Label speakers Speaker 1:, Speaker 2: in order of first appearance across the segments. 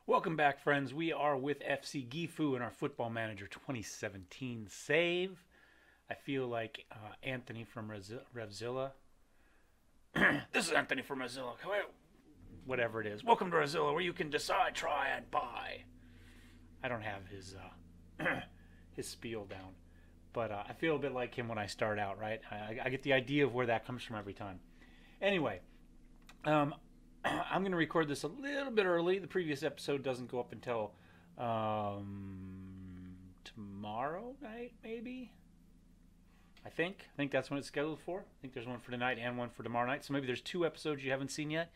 Speaker 1: Welcome back, friends. We are with FC Gifu in our Football Manager 2017 save. I feel like Anthony from Revzilla. This is Anthony from Revzilla. Whatever it is. Welcome to Revzilla, where you can decide, try, and buy. I don't have his his spiel down, but I feel a bit like him when I start out. Right? I get the idea of where that comes from every time. Anyway, I'm going to record this a little bit early. The previous episode doesn't go up until tomorrow night, maybe. I think that's when it's scheduled for. I think there's one for tonight and one for tomorrow night. So maybe there's two episodes you haven't seen yet.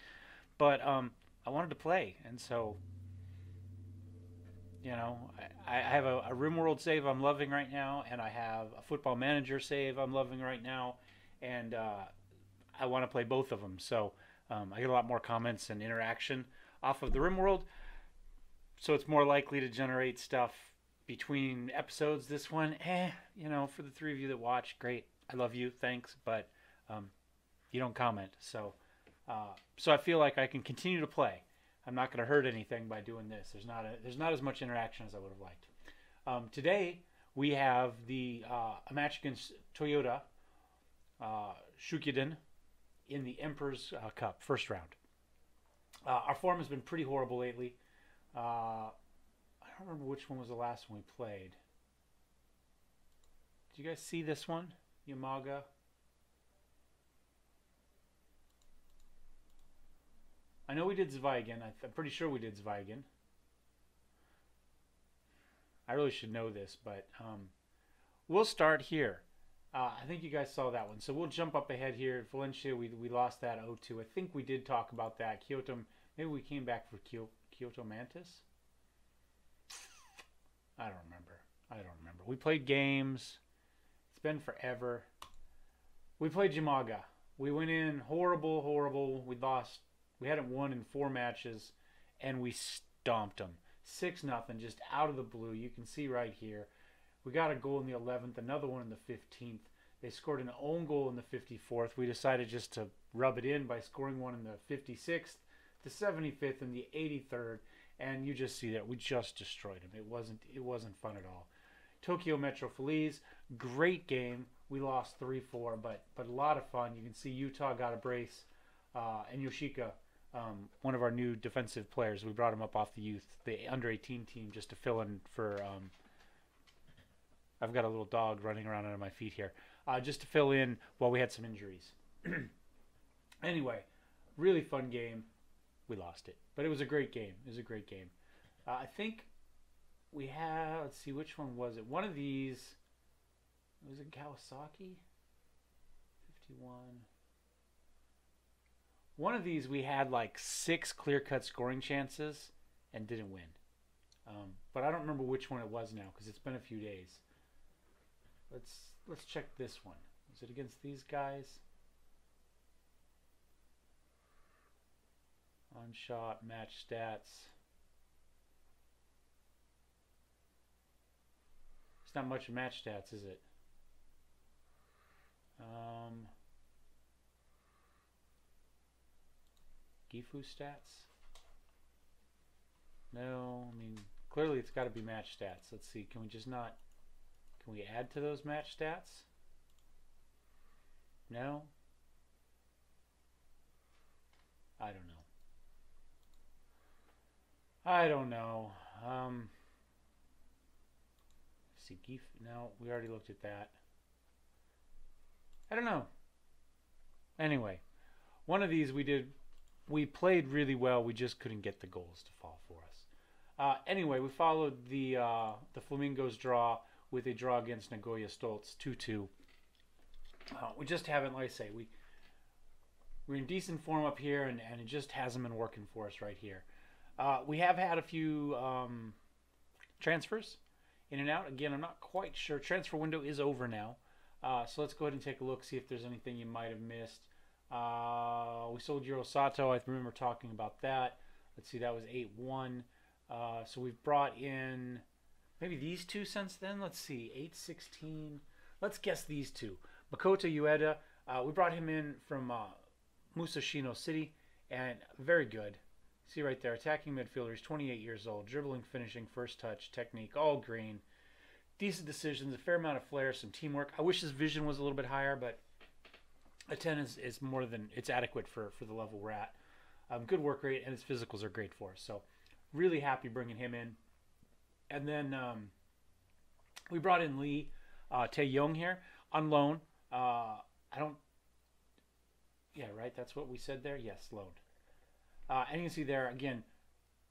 Speaker 1: But I wanted to play, and so I have a RimWorld save I'm loving right now, and I have a Football Manager save I'm loving right now, and I want to play both of them. So I get a lot more comments and interaction off of the RimWorld, so it's more likely to generate stuff between episodes. This one, for the three of you that watch, great. I love you, thanks, but you don't comment. So I feel like I can continue to play. I'm not going to hurt anything by doing this. There's not as much interaction as I would have liked. Today we have a match against Toyota Shukiden in the Emperor's Cup, first round. Our form has been pretty horrible lately. I don't remember which one was the last one we played. Did you guys see this one? Yamaga. I know we did Zweigen. I'm pretty sure we did Zweigen. I really should know this, but we'll start here. I think you guys saw that one. So we'll jump up ahead here. Valencia, we lost that 0-2. I think we did talk about that. Kyoto, maybe we came back for Kyoto Mantis? I don't remember. We played games. It's been forever. We played Yamaga. We went in horrible. We lost. We hadn't won in 4 matches, and we stomped them. 6-0, just out of the blue. You can see right here. We got a goal in the 11th, another one in the 15th. They scored an own goal in the 54th. We decided just to rub it in by scoring one in the 56th, the 75th, and the 83rd. And you just see that we just destroyed them. It wasn't fun at all. Tokyo Metro Feliz, great game. We lost 3-4, but a lot of fun. You can see Utah got a brace, and Yoshika, one of our new defensive players. We brought him up off the youth, the under-18 team, just to fill in for. I've got a little dog running around under my feet here, just to fill in while we had some injuries. Anyway, really fun game. We lost it, but it was a great game. I think we had, let's see, which one was it? One of these, was it Kawasaki? 51. One of these we had like 6 clear-cut scoring chances and didn't win. But I don't remember which one it was now because it's been a few days. Let's check this one. Was it against these guys? On shot, match stats. It's not much match stats, is it? Gifu stats? No, I mean, clearly it's got to be match stats. Let's see, can we add to those match stats? No? I don't know. See, no, we already looked at that. I don't know. Anyway, one of these we played really well. We just couldn't get the goals to fall for us. Anyway, we followed the Flamingos draw with a draw against Nagoya Stolz, 2-2. We just haven't, like I say, we're in decent form up here, and it just hasn't been working for us right here. We have had a few transfers in and out. Again, I'm not quite sure. Transfer window is over now. So let's go ahead and take a look, see if there's anything you might have missed. We sold Yuro Sato. I remember talking about that. Let's see, that was 8-1. So we've brought in maybe these two since then. Let's see, 8-16. Let's guess these two. Makoto Ueda, we brought him in from Musashino City, and very good. See right there, attacking midfielder. He's 28 years old. Dribbling, finishing, first touch, technique, all green. Decent decisions, a fair amount of flair, some teamwork. I wish his vision was a little bit higher, but a 10 is more than it's adequate for the level we're at. Good work rate, and his physicals are great for us. So really happy bringing him in. And then we brought in Lee Tae-young here on loan. I don't. Yeah, right. That's what we said there. Yes, loaned. And you can see there again,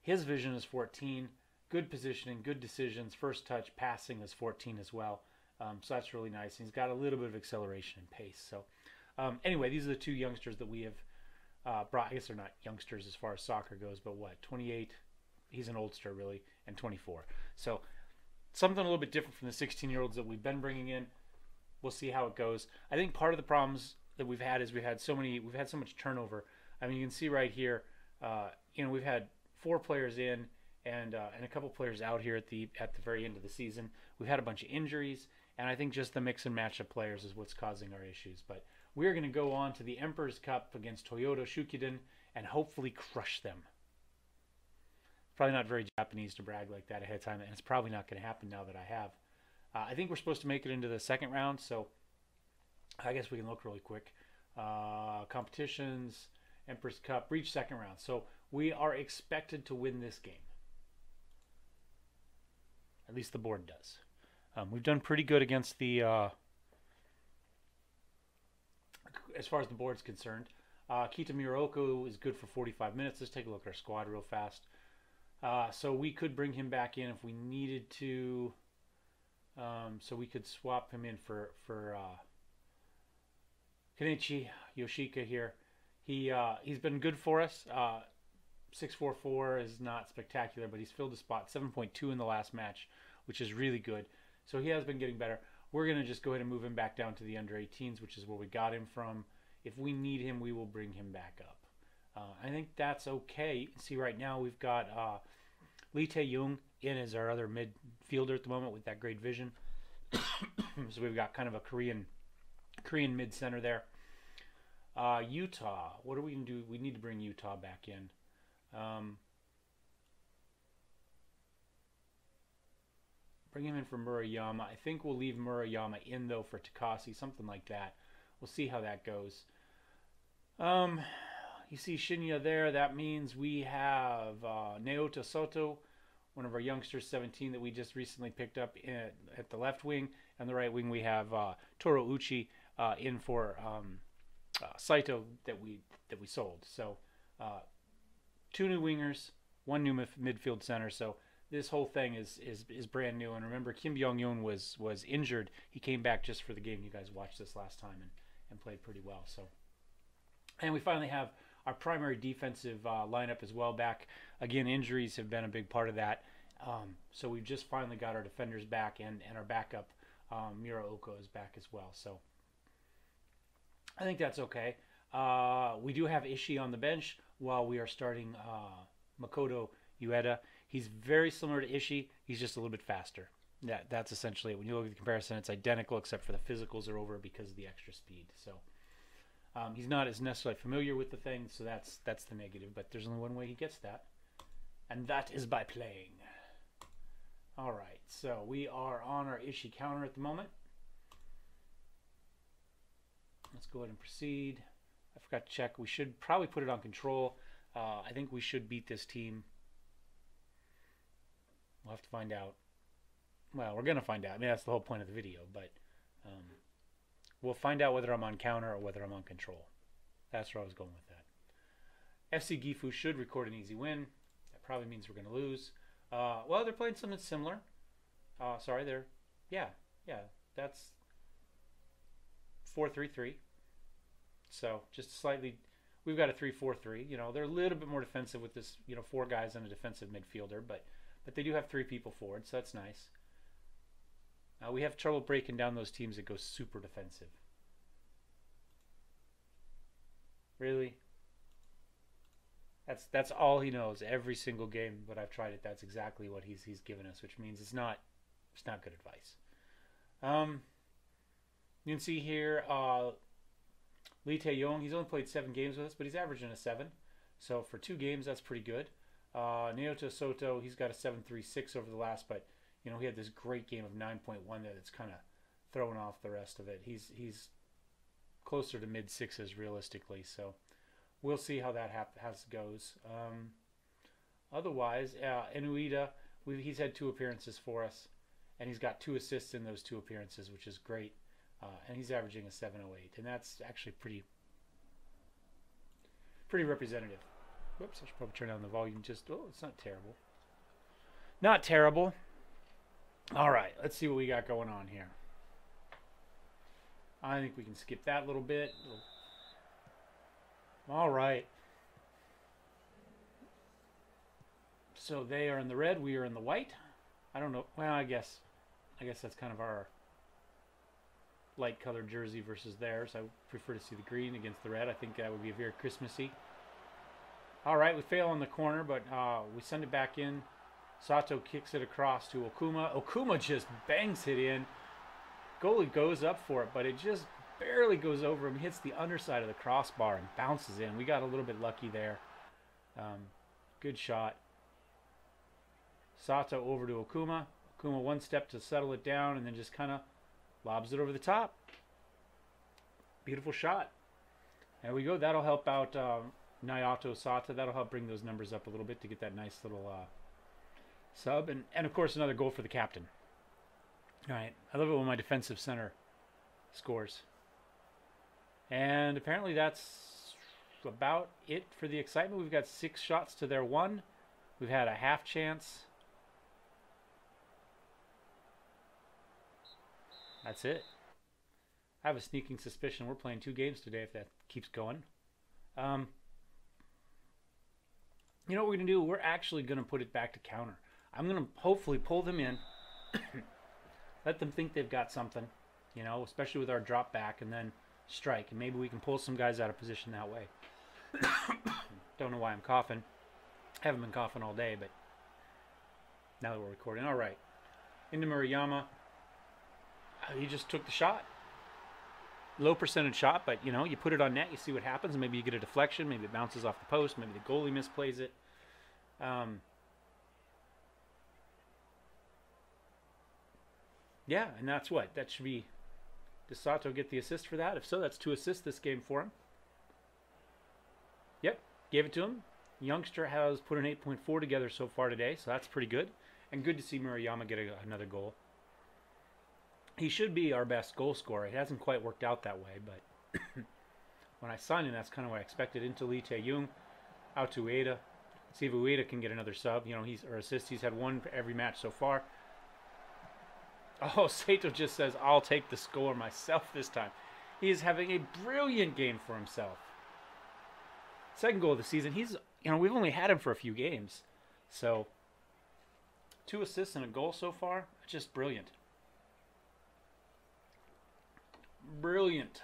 Speaker 1: his vision is 14. Good positioning, good decisions. First touch, passing is 14 as well. So that's really nice. And he's got a little bit of acceleration and pace. So anyway, these are the two youngsters that we have brought. I guess they're not youngsters as far as soccer goes, but what, 28? He's an oldster really, and 24. So something a little bit different from the 16-year-olds that we've been bringing in. We'll see how it goes. I think part of the problems that we've had is we've had so much turnover. I mean, you can see right here, we've had 4 players in and a couple players out here at the very end of the season. We've had a bunch of injuries, and I think just the mix and match of players is what's causing our issues. But we're going to go on to the Emperor's Cup against Toyota Shukiden and hopefully crush them. Probably not very Japanese to brag like that ahead of time, and it's probably not going to happen now that I have. I think we're supposed to make it into the second round, so I guess we can look really quick. Competitions, Emperor's Cup, reach second round. So we are expected to win this game. At least the board does. We've done pretty good against the, as far as the board's concerned. Kita Muraoka is good for 45 minutes. Let's take a look at our squad real fast. So we could bring him back in if we needed to. So we could swap him in for Kenichi Yoshika here. He's been good for us. 6'4" is not spectacular, but he's filled a spot. 7.2 in the last match, which is really good. So he has been getting better. We're going to just go ahead and move him back down to the under 18s, which is where we got him from. If we need him, we will bring him back up. I think that's okay. You can see right now we've got Lee Tae-young in as our other midfielder at the moment with that great vision. So we've got kind of a Korean mid-center there. Utah, what are we going to do? We need to bring Utah back in. Bring him in for Murayama. I think we'll leave Murayama in, though, for Takasi, something like that. We'll see how that goes. You see Shinya there. That means we have Naota Soto, one of our youngsters, 17, that we just recently picked up at the left wing. And the right wing, we have Toro Uchi in for Saito that we sold. So 2 new wingers, 1 new midfield center. So this whole thing is brand new. And remember, Kim Byung-yoon was injured. He came back just for the game. You guys watched this last time and played pretty well. So, and we finally have our primary defensive lineup as well back. Again, injuries have been a big part of that. So we've just finally got our defenders back, and our backup, Muraoka, is back as well. So I think that's okay. We do have Ishii on the bench while we are starting Makoto Ueda. He's very similar to Ishii. He's just a little bit faster. That's essentially it. When you look at the comparison, it's identical except for the physicals are over because of the extra speed. So he's not as necessarily familiar with the thing, so that's the negative. But there's only one way he gets that, and that is by playing. All right, so we are on our Ishii counter at the moment. Let's go ahead and proceed. I forgot to check. We should probably put it on control. I think we should beat this team. We'll have to find out. Well, we're going to find out. I mean, that's the whole point of the video, but we'll find out whether I'm on counter or whether I'm on control. That's where I was going with that. FC Gifu should record an easy win. That probably means we're going to lose. Well, they're playing something similar. Sorry, that's 4-3-3. So just slightly, we've got a 3-4-3. You know, they're a little bit more defensive with this, 4 guys and a defensive midfielder, but they do have 3 people forward, so that's nice. We have trouble breaking down those teams that go super defensive. Really? That's all he knows. Every single game, but I've tried it. That's exactly what he's given us, which means it's not good advice. You can see here, Lee Tae-young. He's only played 7 games with us, but he's averaging a 7. So for 2 games, that's pretty good. Naoto Soto, he's got a 7.36 over the last, but he had this great game of 9.1 there that's kind of throwing off the rest of it. He's closer to mid sixes realistically, so we'll see how that goes. Otherwise, Inuita, he's had 2 appearances for us, and he's got 2 assists in those 2 appearances, which is great. And he's averaging a 7.08, and that's actually pretty representative. Whoops, I should probably turn down the volume just... Oh, it's not terrible. Not terrible. All right, let's see what we got going on here. I think we can skip that little bit. All right. So they are in the red, we are in the white. I don't know. Well, I guess that's kind of our light colored jersey versus theirs. I would prefer to see the green against the red. I think that would be very Christmassy. All right, we fail on the corner, but we send it back in. Sato kicks it across to Okuma. Okuma just bangs it in. Goalie goes up for it, but it just barely goes over him, hits the underside of the crossbar and bounces in. We got a little bit lucky there. Good shot. Sato over to Okuma. Okuma 1 step to settle it down and then just kind of lobs it over the top. Beautiful shot. There we go. That'll help out Naoto Sato. That'll help bring those numbers up a little bit to get that nice little sub. And of course, another goal for the captain. All right. I love it when my defensive center scores. And apparently that's about it for the excitement. We've got 6 shots to their 1. We've had a half chance. That's it. I have a sneaking suspicion we're playing 2 games today if that keeps going. You know what we're going to do? We're actually going to put it back to counter. I'm going to hopefully pull them in. Let them think they've got something, especially with our drop back, and then strike. And maybe we can pull some guys out of position that way. Don't know why I'm coughing. Haven't been coughing all day, but now that we're recording. All right. Into Murayama. He just took the shot. Low percentage shot, but you put it on net, you see what happens. Maybe you get a deflection, maybe it bounces off the post, maybe the goalie misplays it. Yeah, and that's what. That should be... Does Sato get the assist for that? If so, that's 2 assists this game for him. Yep, gave it to him. Youngster has put an 8.4 together so far today, so that's pretty good. And good to see Murayama get another goal. He should be our best goal scorer. It hasn't quite worked out that way, but when I signed him, that's kind of what I expected. Into Lee Tae-young, out to Ueda. See if Ueda can get another sub. Or assist. He's had 1 for every match so far. Oh, Sato just says, I'll take the score myself this time. He is having a brilliant game for himself. Second goal of the season. He's, we've only had him for a few games. So, 2 assists and a goal so far. Just brilliant. Brilliant.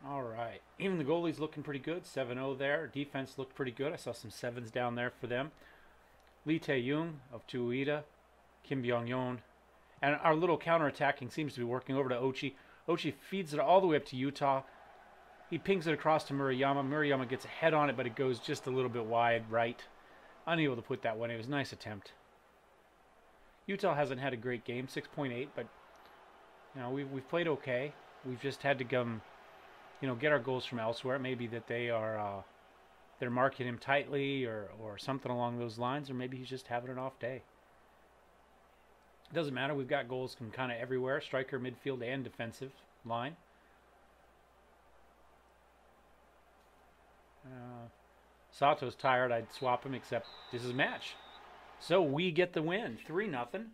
Speaker 1: All right. Even the goalie's looking pretty good. 7-0 there. Defense looked pretty good. I saw some 7s down there for them. Lee Tae-young of Ueda, Kim Byung-yeon. And our little counterattacking seems to be working over to Ochi. Ochi feeds it all the way up to Utah. He pings it across to Murayama. Murayama gets a head on it, but it goes just a little bit wide right. Unable to put that one. It was a nice attempt. Utah hasn't had a great game, 6.8, but we've played okay. We've just had to come, get our goals from elsewhere. Maybe that they're marking him tightly or something along those lines, or maybe he's just having an off day. It doesn't matter. We've got goals from kind of everywhere, striker, midfield, and defensive line. Sato's tired. I'd swap him, except this is a match. So we get the win, 3-0.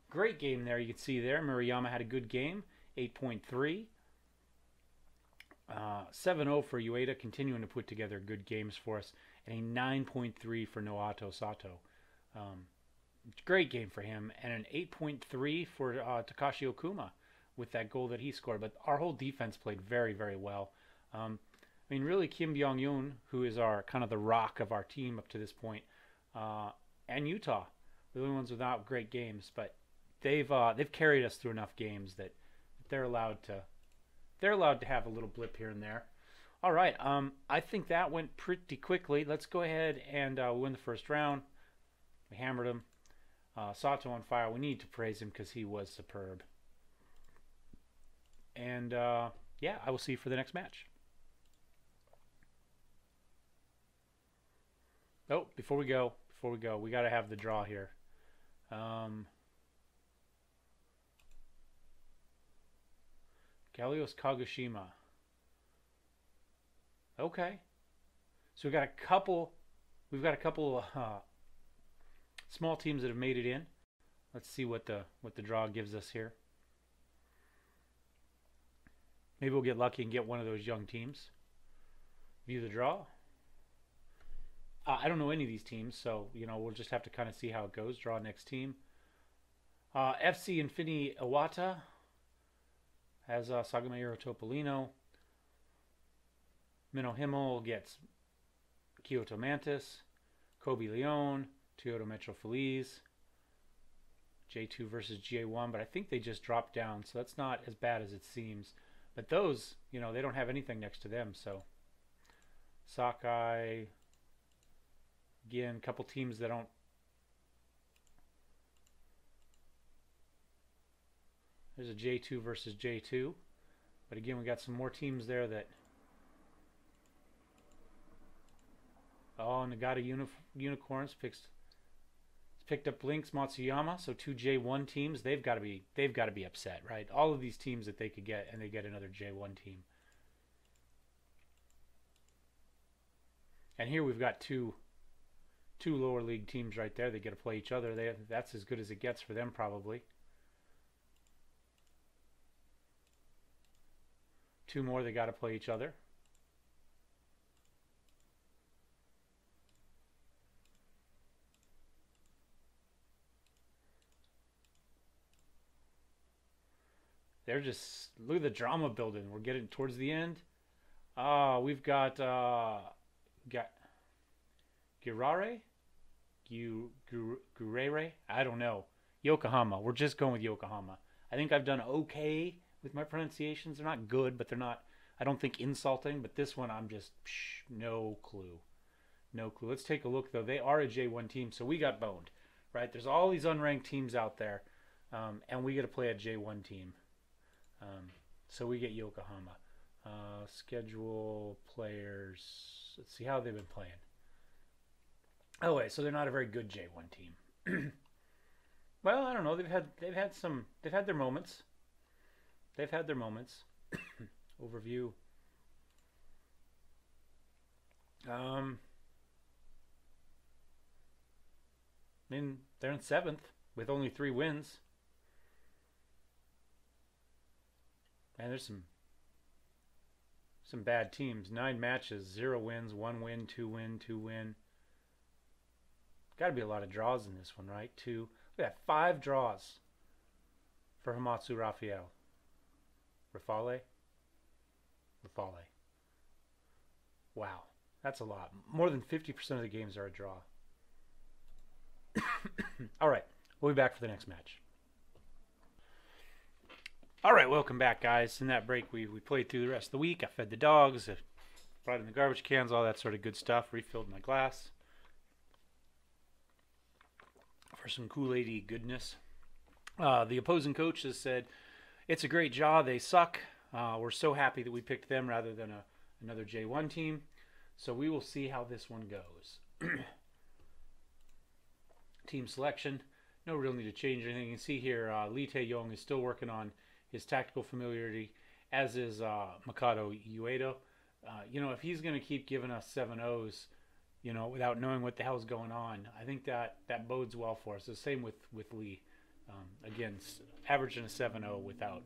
Speaker 1: Great game there. You can see there. Murayama had a good game, 8.3. 7-0 for Ueda, continuing to put together good games for us, and a 9.3 for Naoto Sato. Great game for him, and an 8.3 for Takashi Okuma with that goal that he scored. But our whole defense played very, very well. Really, Kim Byung-yeon, who is our kind of the rock of our team up to this point, and Utah, the only ones without great games, but they've carried us through enough games that they're allowed to they're allowed to have a little blip here and there. All right, I think that went pretty quickly. Let's go ahead and win the first round. We hammered him. Sato on fire. We need to praise him because he was superb. And yeah, I will see you for the next match. Oh, before we go, we got to have the draw here. Gallios Kagoshima. Okay, so we've got a couple small teams that have made it in. Let's see what the draw gives us here. Maybe we'll get lucky and get one of those young teams. View the draw. I don't know any of these teams, so we'll just have to kind of see how it goes. Draw next team. FC Infini Iwata has Sagamayuro Topolino. Minnow Himmel gets Kyoto Mantis. Kobe Leon, Toyota Metro Feliz. J2 versus GA1, but I think they just dropped down, so that's not as bad as it seems. But those, they don't have anything next to them, so. Sakai. Again, a couple teams that don't. There's a J2 versus J2. But again, we got some more teams there that. Oh, Nagata Unicorns picked up Lynx Matsuyama, so two J1 teams. They've got to be upset, right? All of these teams that they could get, and they get another J1 team. And here we've got two lower league teams right there. They get to play each other. That's as good as it gets for them, probably. Two more, they got to play each other. They're just, look at the drama building. We're getting towards the end. We've got Girare? Gurere? I don't know. Yokohama. We're just going with Yokohama. I think I've done okay with my pronunciations. They're not good, but they're not, I don't think, insulting. But this one, I'm just, no clue. No clue. Let's take a look, though. They are a J1 team, so we got boned, right? There's all these unranked teams out there, and we get to play a J1 team. So we get Yokohama. Schedule players. Let's see how they've been playing. Oh wait, so they're not a very good J1 team. Well, I don't know. They've had their moments. They've had their moments. Overview. I mean, they're in 7th with only 3 wins. And there's some bad teams. 9 matches, 0 wins, 1 win, 2 win, 2 win. Got to be a lot of draws in this one, right? 2. We got 5 draws for Hamatsu Raphael. Rafale. Wow, that's a lot. More than 50% of the games are a draw. All right, we'll be back for the next match. All right, welcome back, guys. In that break, we played through the rest of the week. I fed the dogs, I brought in the garbage cans, all that sort of good stuff. Refilled my glass for some Kool-Aid goodness. The opposing coach has said, it's a great job. They suck. We're so happy that we picked them rather than another J1 team. So we will see how this one goes. Team selection. No real need to change anything. You can see here, Lee Tae-yong is still working on his tactical familiarity, as is Makoto Uedo. If he's going to keep giving us 7-0s, without knowing what the hell's going on, I think that bodes well for us. The same with Lee. Again, averaging a 7-0 without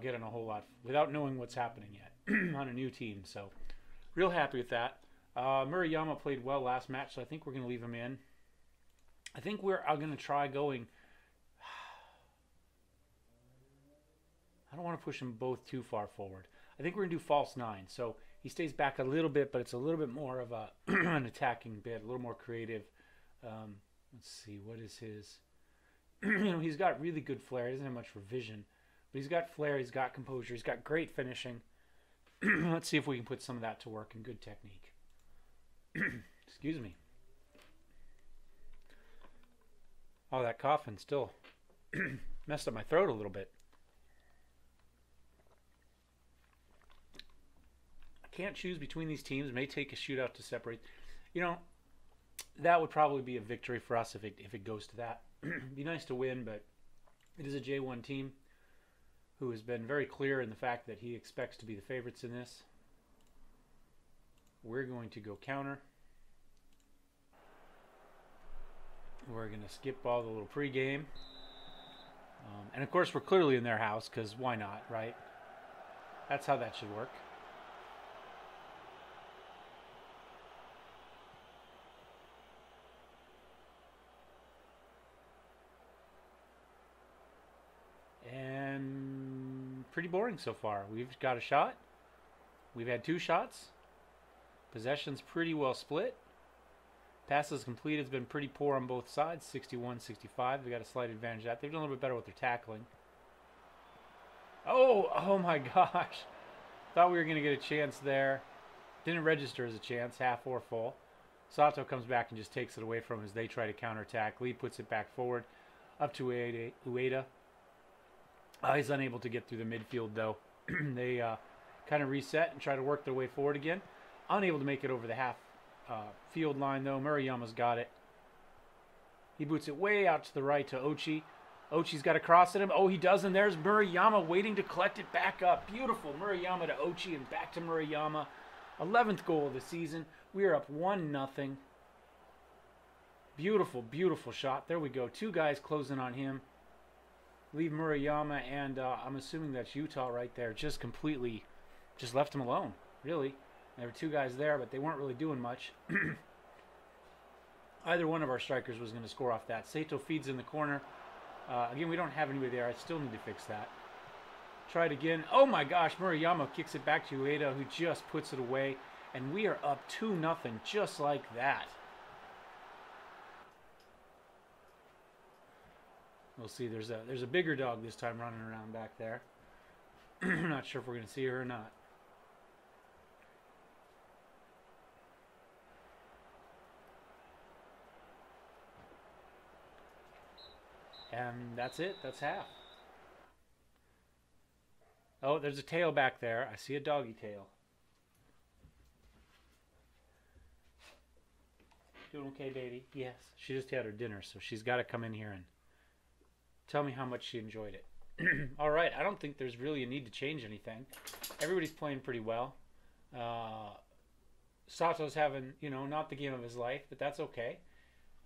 Speaker 1: getting a whole lot, without knowing what's happening yet on a new team. So, real happy with that. Murayama played well last match, so I think we're going to leave him in. I think I'm going to try going. I don't want to push them both too far forward. I think we're going to do false 9. So he stays back a little bit, but it's a little bit more of an attacking bit, a little more creative. Let's see, what is his? He's got really good flair. He doesn't have much for vision, But he's got flair, he's got composure, he's got great finishing. Let's see if we can put some of that to work in good technique. Excuse me. Oh, that coughing still messed up my throat a little bit. I can't choose between these teams. May take a shootout to separate. You know, that would probably be a victory for us if it goes to that. It'd be nice to win, but it is a J1 team who has been very clear in the fact that he expects to be the favorites in this. We're going to go counter. We're going to skip all the little pregame. And of course, we're clearly in their house, because why not, right? That's how that should work. And pretty boring so far. We've got a shot. We've had 2 shots. Possession's pretty well split. Passes completed has been pretty poor on both sides, 61-65. They got a slight advantage of that. They've done a little bit better with their tackling. Oh my gosh. Thought we were going to get a chance there. Didn't register as a chance, half or full. Sato comes back and just takes it away from him as they try to counterattack. Lee puts it back forward, up to Ueda. He's unable to get through the midfield, though. They kind of reset and try to work their way forward again. Unable to make it over the half field line, though. Murayama's got it. He boots it way out to the right to Ochi. Ochi's got a cross at him. Oh, he does, and there's Murayama waiting to collect it back up. Beautiful. Murayama to Ochi and back to Murayama. 11th goal of the season. We are up 1-0. Beautiful, beautiful shot. There we go. 2 guys closing on him. Leave Murayama, and I'm assuming that's Utah right there. Just completely, just left him alone, really. There were 2 guys there, but they weren't really doing much. Either one of our strikers was going to score off that. Sato feeds in the corner. Again, we don't have anybody there. I still need to fix that. Try it again. Oh my gosh, Murayama kicks it back to Ueda, who just puts it away. And we are up 2-0 just like that. We'll see. There's a bigger dog this time running around back there. I'm not sure if we're going to see her or not. And that's it. That's half. Oh, there's a tail back there. I see a doggy tail. Doing okay, baby? Yes. She just had her dinner, so she's got to come in here and tell me how much she enjoyed it. All right. I don't think there's really a need to change anything. Everybody's playing pretty well. Sato's having, not the game of his life, but that's okay.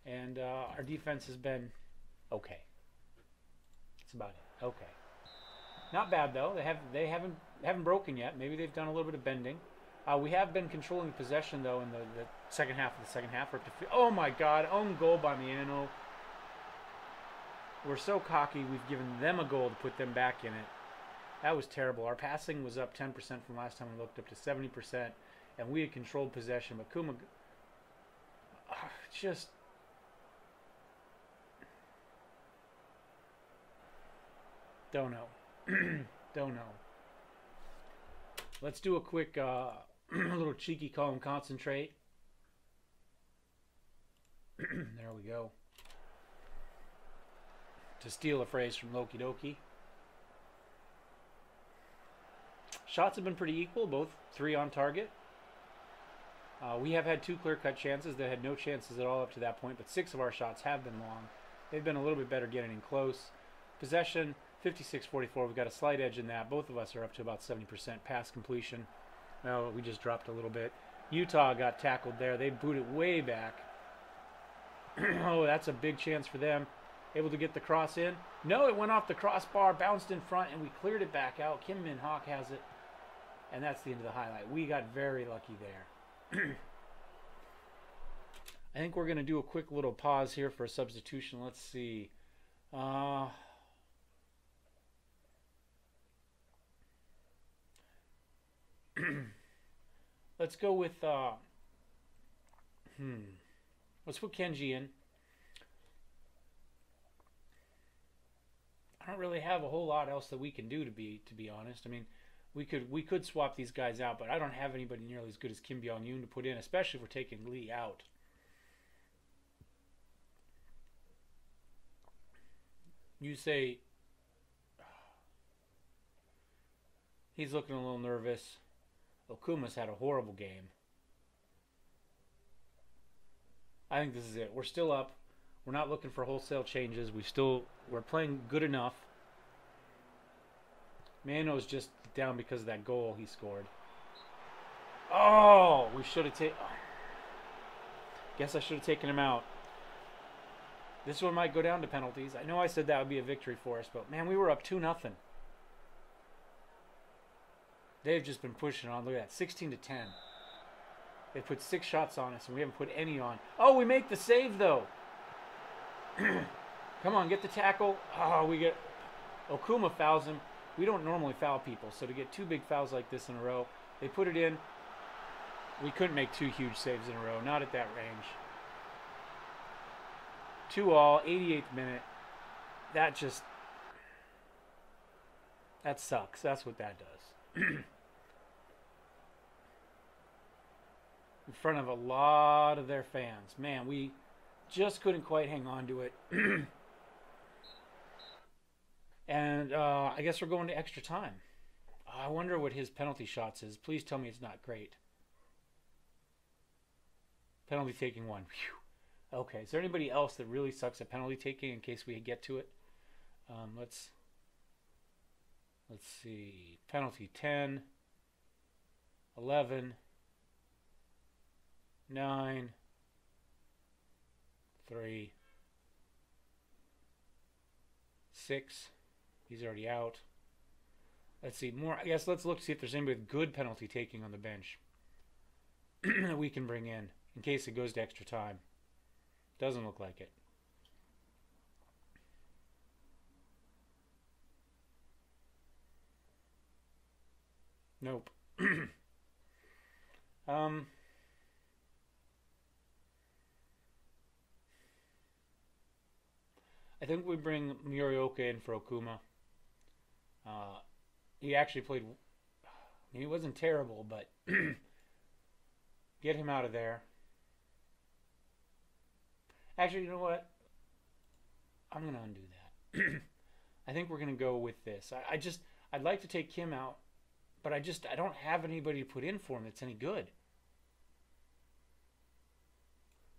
Speaker 1: And our defense has been okay. That's about it. Okay. Not bad though. They haven't broken yet. Maybe they've done a little bit of bending. We have been controlling possession though in the second half of the second half. Oh my God! Own goal by Miano. We're so cocky. We've given them a goal to put them back in it. That was terrible. Our passing was up 10% from last time we looked, up to 70%, and we had controlled possession. But Kuma just. Don't know. Don't know. Let's do a quick little cheeky call and concentrate. There we go. To steal a phrase from Loki Doki. Shots have been pretty equal, both 3 on target. We have had 2 clear-cut chances. They had no chances at all up to that point, but 6 of our shots have been long. They've been a little bit better getting in close. Possession, 56-44. We've got a slight edge in that. Both of us are up to about 70% pass completion. Well, we just dropped a little bit. Utah got tackled there. They booted way back. Oh, that's a big chance for them. Able to get the cross in. No, it went off the crossbar, bounced in front, and we cleared it back out. Kim Min Hawk has it. And that's the end of the highlight. We got very lucky there. I think we're going to do a quick little pause here for a substitution. Let's see. Let's go with let's put Kenji in. I don't really have a whole lot else that we can do, to be honest. I mean, we could swap these guys out, but I don't have anybody nearly as good as Kim Byung-yoon to put in, especially if we're taking Lee out. You say he's looking a little nervous. Okuma's had a horrible game. I think this is it. We're still up. We're not looking for wholesale changes. We're playing good enough. Mano's just down because of that goal he scored. Oh, we should have taken. Guess I should have taken him out. This one might go down to penalties. I know I said that would be a victory for us, but man, we were up 2-0. They've just been pushing on. Look at that, 16-10. They put 6 shots on us, and we haven't put any on. Oh, we make the save though. Come on, get the tackle. Oh, we get Okuma fouls him. We don't normally foul people, so to get 2 big fouls like this in a row, they put it in. We couldn't make 2 huge saves in a row, not at that range. 2-all, 88th minute. That sucks. That's what that does. In front of a lot of their fans. Man, we just couldn't quite hang on to it. And I guess we're going to extra time. I wonder what his penalty shots is. Please tell me it's not great. Penalty taking 1. Whew. Okay, is there anybody else that really sucks at penalty taking in case we get to it? Let's see. Penalty 10, 11, 9, 3, 6. He's already out. Let's see more. I guess let's look to see if there's anybody with good penalty taking on the bench that we can bring in case it goes to extra time. Doesn't look like it. Nope. I think we bring Murioka in for Okuma. He actually played. I mean, he wasn't terrible, but get him out of there. Actually, you know what? I'm gonna undo that. I think we're gonna go with this. I'd like to take Kim out, but I don't have anybody to put in for him that's any good.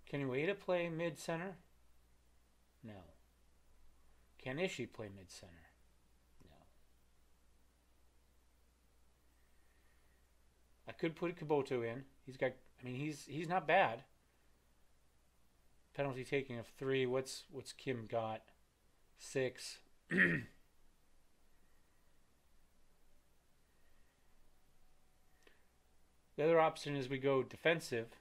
Speaker 1: Can Ueda play mid-center? No. Can Ishii play mid-center? No. I could put Kabuto in. He's not bad. Penalty taking of 3. What's Kim got? 6. The other option is we go defensive.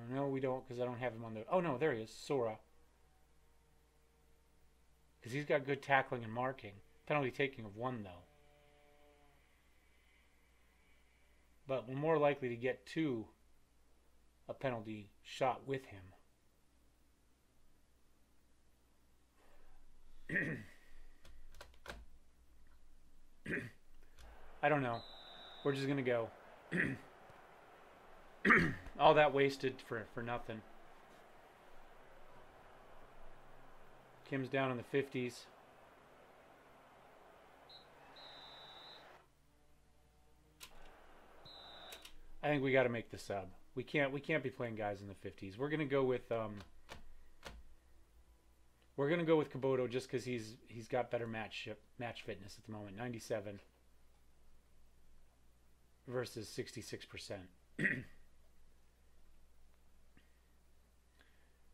Speaker 1: No, we don't, because I don't have him on the... Oh, no, there he is. Sora. Because he's got good tackling and marking. Penalty taking of 1, though. But we're more likely to get to a penalty shot with him. I don't know. We're just going to go. All that wasted for nothing. Kim's down in the 50s. I think we got to make the sub. We can't be playing guys in the 50s. We're going to go with Kabuto just cuz he's got better match fitness at the moment. 97 versus 66%.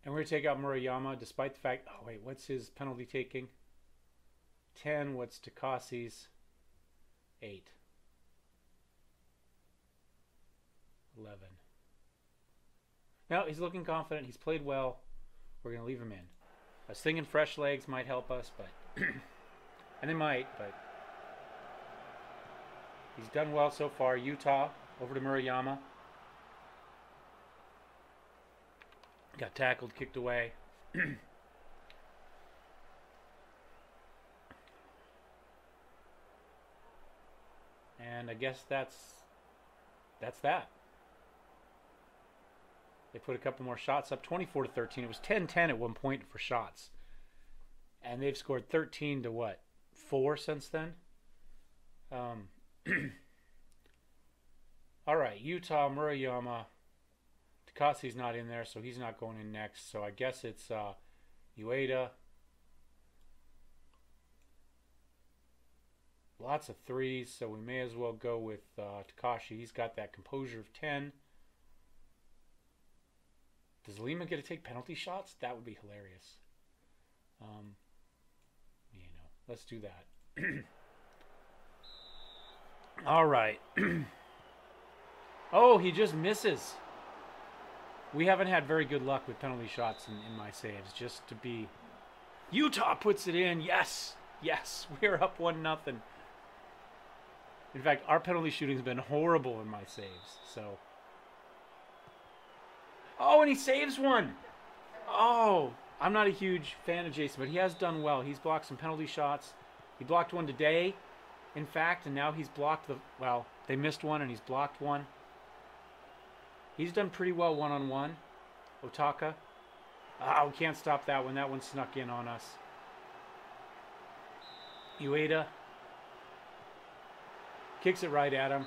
Speaker 1: And we're going to take out Murayama despite the fact... Oh, wait. What's his penalty taking? 10. What's Takasi's? 8. 11. No, he's looking confident. He's played well. We're going to leave him in. I was thinking fresh legs might help us, but... and they might, but... He's done well so far. Utah over to Murayama. Got tackled, kicked away. And I guess that's that. They put a couple more shots up, 24-13. It was 10-10 at one point for shots. And they've scored 13 to what? 4 since then? All right, Utah, Murayama. Takasi's not in there, so he's not going in next. So I guess it's Ueda. Lots of threes, so we may as well go with Takashi. He's got that composure of 10. Does Lima get to take penalty shots? That would be hilarious. Let's do that. All right. Oh, he just misses. We haven't had very good luck with penalty shots in my saves. Just to be... Utah puts it in. Yes. Yes. We're up 1-0. In fact, our penalty shooting has been horrible in my saves. So... Oh, and he saves one. Oh, I'm not a huge fan of Jason, but he has done well. He's blocked some penalty shots. He blocked one today, in fact, and now he's blocked the... Well, they missed one, and he's blocked one. He's done pretty well one-on-one. Otaka. Oh, we can't stop that one. That one snuck in on us. Ueda. Kicks it right at him.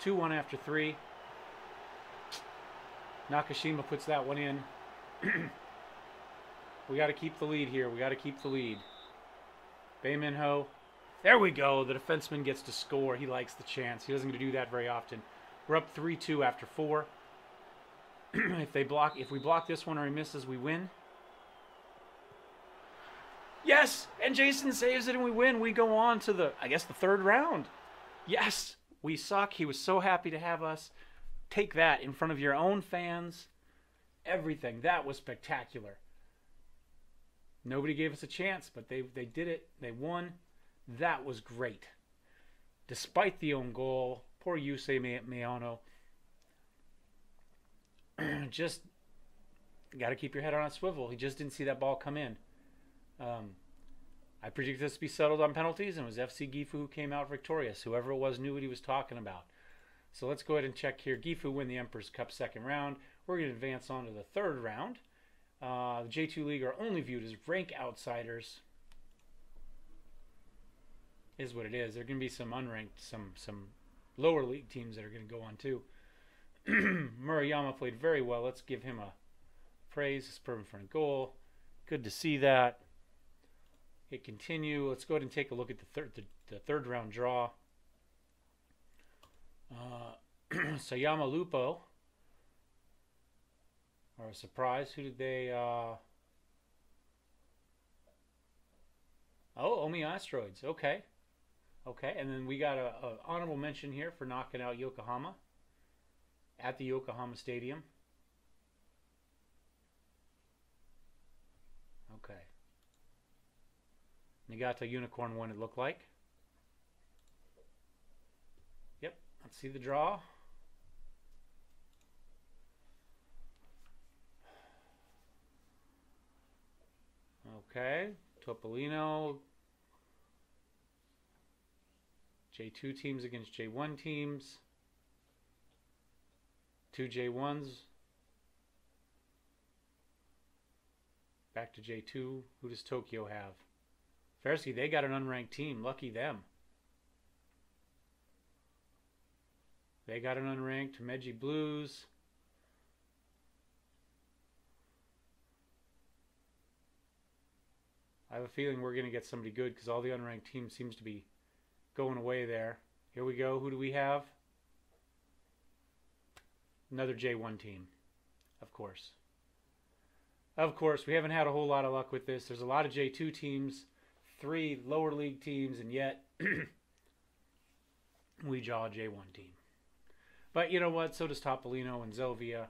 Speaker 1: 2-1 after 3. Nakashima puts that one in. We got to keep the lead here. We got to keep the lead. Baeminho. There we go. The defenseman gets to score. He likes the chance. He doesn't get to do that very often. We're up 3-2 after 4. If we block this one or he misses, we win. Yes! And Jason saves it and we win. We go on to the, I guess, the 3rd round. Yes! We suck. He was so happy to have us. Take that in front of your own fans. Everything. That was spectacular. Nobody gave us a chance, but they did it. They won. That was great. Despite the own goal. Poor Yusei Miyano. Just got to keep your head on a swivel. He just didn't see that ball come in. I predicted this to be settled on penalties, and it was FC Gifu who came out victorious. Whoever it was knew what he was talking about. So let's go ahead and check here. Gifu win the Emperor's Cup 2nd round. We're going to advance on to the 3rd round. The J2 League are only viewed as rank outsiders. Is what it is. There are going to be some unranked, some lower league teams that are going to go on too. Murayama played very well. Let's give him a praise. His in front of goal. Good to see that. Hit continue. Let's go ahead and take a look at the third round draw. Sayama Lupo. Or a surprise. Who did they... Oh, Omi Asteroids. Okay. Okay, and then we got a honorable mention here for knocking out Yokohama at the Yokohama Stadium. Okay. Nagata Unicorn won, it looked like. Yep, let's see the draw. Okay, Topolino. J2 teams against J1 teams. 2 J1s. Back to J2. Who does Tokyo have? Pharisee, they got an unranked team. Lucky them. They got an unranked Meiji Blues. I have a feeling we're going to get somebody good because all the unranked teams seems to be going away there. Here we go. Who do we have? Another J1 team. Of course. Of course, we haven't had a whole lot of luck with this. There's a lot of J2 teams, 3 lower league teams, and yet we draw a J1 team. But you know what? So does Topolino and Zelvia.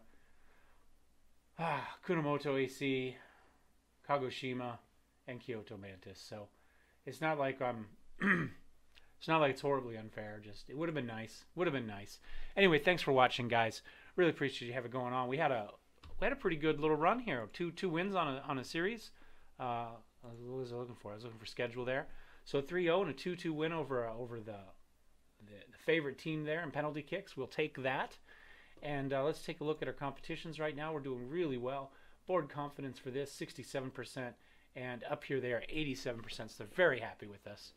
Speaker 1: Kunamoto AC, Kagoshima, and Kyoto Mantis. So it's not like I'm... It's not like it's horribly unfair. Just it would have been nice. Would have been nice. Anyway, thanks for watching, guys. Really appreciate you have it going on. We had a pretty good little run here. Two wins on a series. What was I looking for? I was looking for schedule there. So 3-0 and a 2-2 win over the favorite team there in penalty kicks. We'll take that. And let's take a look at our competitions right now. We're doing really well. Board confidence for this, 67%. And up here they are 87%. So they're very happy with us.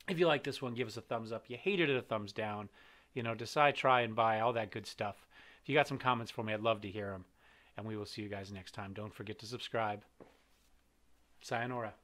Speaker 1: If you like this one, give us a thumbs up. You hated it, a thumbs down. You know, decide, try, and buy, all that good stuff. If you got some comments for me, I'd love to hear them. And we will see you guys next time. Don't forget to subscribe. Sayonara.